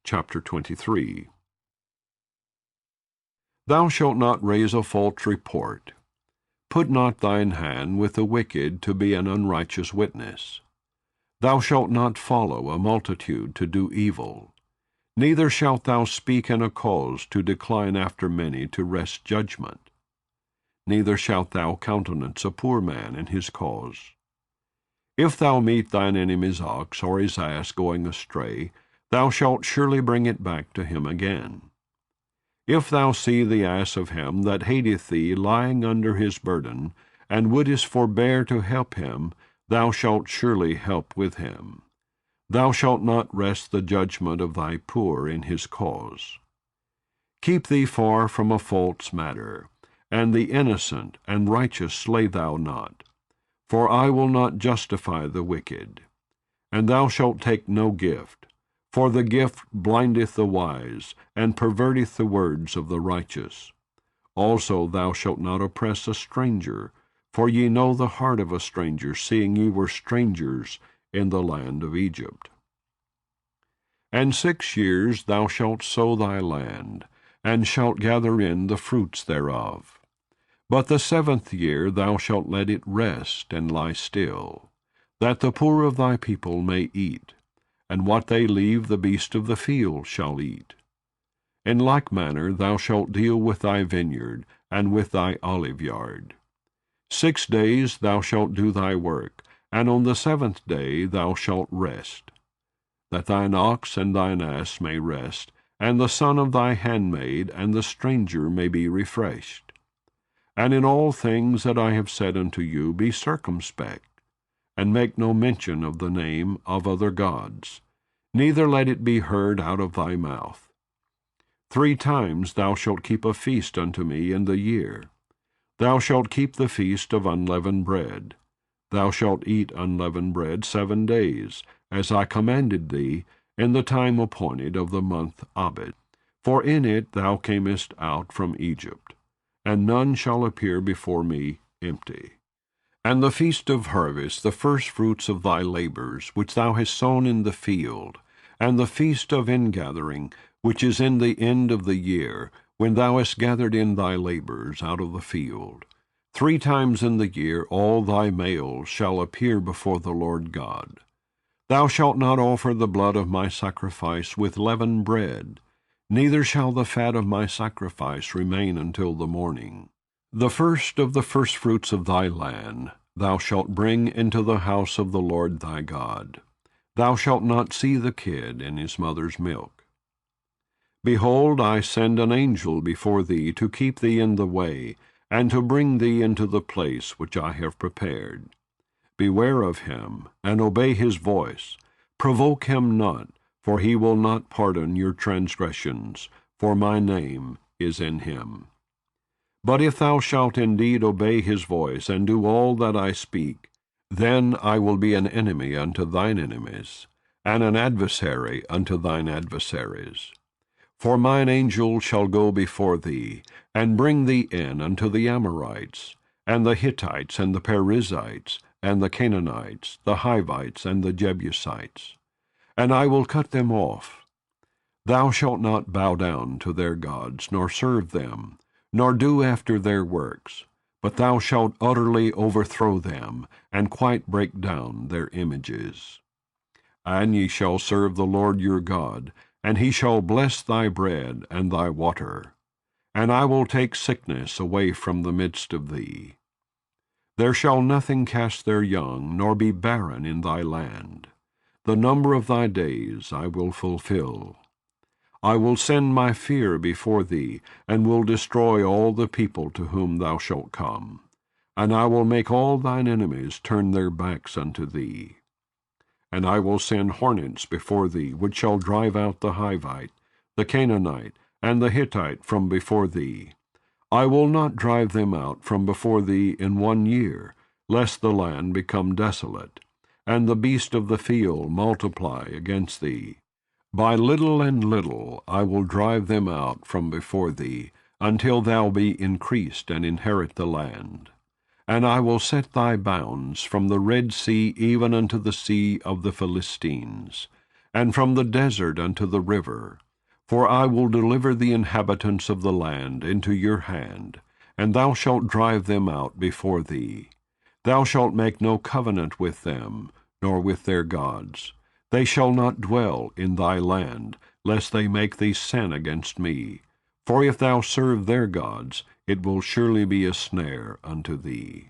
chapter 23. Thou shalt not raise a false report. Put not thine hand with the wicked to be an unrighteous witness. Thou shalt not follow a multitude to do evil. Neither shalt thou speak in a cause to decline after many to wrest judgment. Neither shalt thou countenance a poor man in his cause. If thou meet thine enemy's ox or his ass going astray, thou shalt surely bring it back to him again. If thou see the ass of him that hateth thee lying under his burden, and wouldest forbear to help him, thou shalt surely help with him. Thou shalt not wrest the judgment of thy poor in his cause. Keep thee far from a false matter, and the innocent and righteous slay thou not. For I will not justify the wicked. And thou shalt take no gift, for the gift blindeth the wise, and perverteth the words of the righteous. Also thou shalt not oppress a stranger, for ye know the heart of a stranger, seeing ye were strangers in the land of Egypt. And 6 years thou shalt sow thy land, and shalt gather in the fruits thereof. But the 7th year thou shalt let it rest and lie still, that the poor of thy people may eat, and what they leave the beast of the field shall eat. In like manner thou shalt deal with thy vineyard, and with thy olive yard. 6 days thou shalt do thy work, and on the 7th day thou shalt rest, that thine ox and thine ass may rest, and the son of thy handmaid and the stranger may be refreshed. And in all things that I have said unto you be circumspect, and make no mention of the name of other gods, neither let it be heard out of thy mouth. 3 times thou shalt keep a feast unto me in the year. Thou shalt keep the feast of unleavened bread. Thou shalt eat unleavened bread 7 days, as I commanded thee, in the time appointed of the month Abib. For in it thou camest out from Egypt, and none shall appear before me empty. And the feast of harvest, the firstfruits of thy labors, which thou hast sown in the field, and the feast of ingathering, which is in the end of the year, when thou hast gathered in thy labors out of the field. 3 times in the year all thy males shall appear before the Lord God. Thou shalt not offer the blood of my sacrifice with leavened bread, neither shall the fat of my sacrifice remain until the morning. The first of the firstfruits of thy land thou shalt bring into the house of the Lord thy God. Thou shalt not see the kid in his mother's milk. Behold, I send an angel before thee to keep thee in the way, and to bring thee into the place which I have prepared. Beware of him, and obey his voice. Provoke him not, for he will not pardon your transgressions, for my name is in him. But if thou shalt indeed obey his voice, and do all that I speak, then I will be an enemy unto thine enemies, and an adversary unto thine adversaries. For mine angel shall go before thee, and bring thee in unto the Amorites, and the Hittites, and the Perizzites, and the Canaanites, the Hivites, and the Jebusites. And I will cut them off. Thou shalt not bow down to their gods, nor serve them, nor do after their works, but thou shalt utterly overthrow them, and quite break down their images. And ye shall serve the Lord your God, and he shall bless thy bread and thy water. And I will take sickness away from the midst of thee. There shall nothing cast their young, nor be barren in thy land. The number of thy days I will fulfill. I will send my fear before thee, and will destroy all the people to whom thou shalt come. And I will make all thine enemies turn their backs unto thee. And I will send hornets before thee, which shall drive out the Hivite, the Canaanite, and the Hittite from before thee. I will not drive them out from before thee in 1 year, lest the land become desolate, and the beast of the field multiply against thee. By little and little I will drive them out from before thee, until thou be increased and inherit the land. And I will set thy bounds from the Red Sea even unto the sea of the Philistines, and from the desert unto the river. For I will deliver the inhabitants of the land into your hand, and thou shalt drive them out before thee. Thou shalt make no covenant with them, nor with their gods. They shall not dwell in thy land, lest they make thee sin against me. For if thou serve their gods, it will surely be a snare unto thee.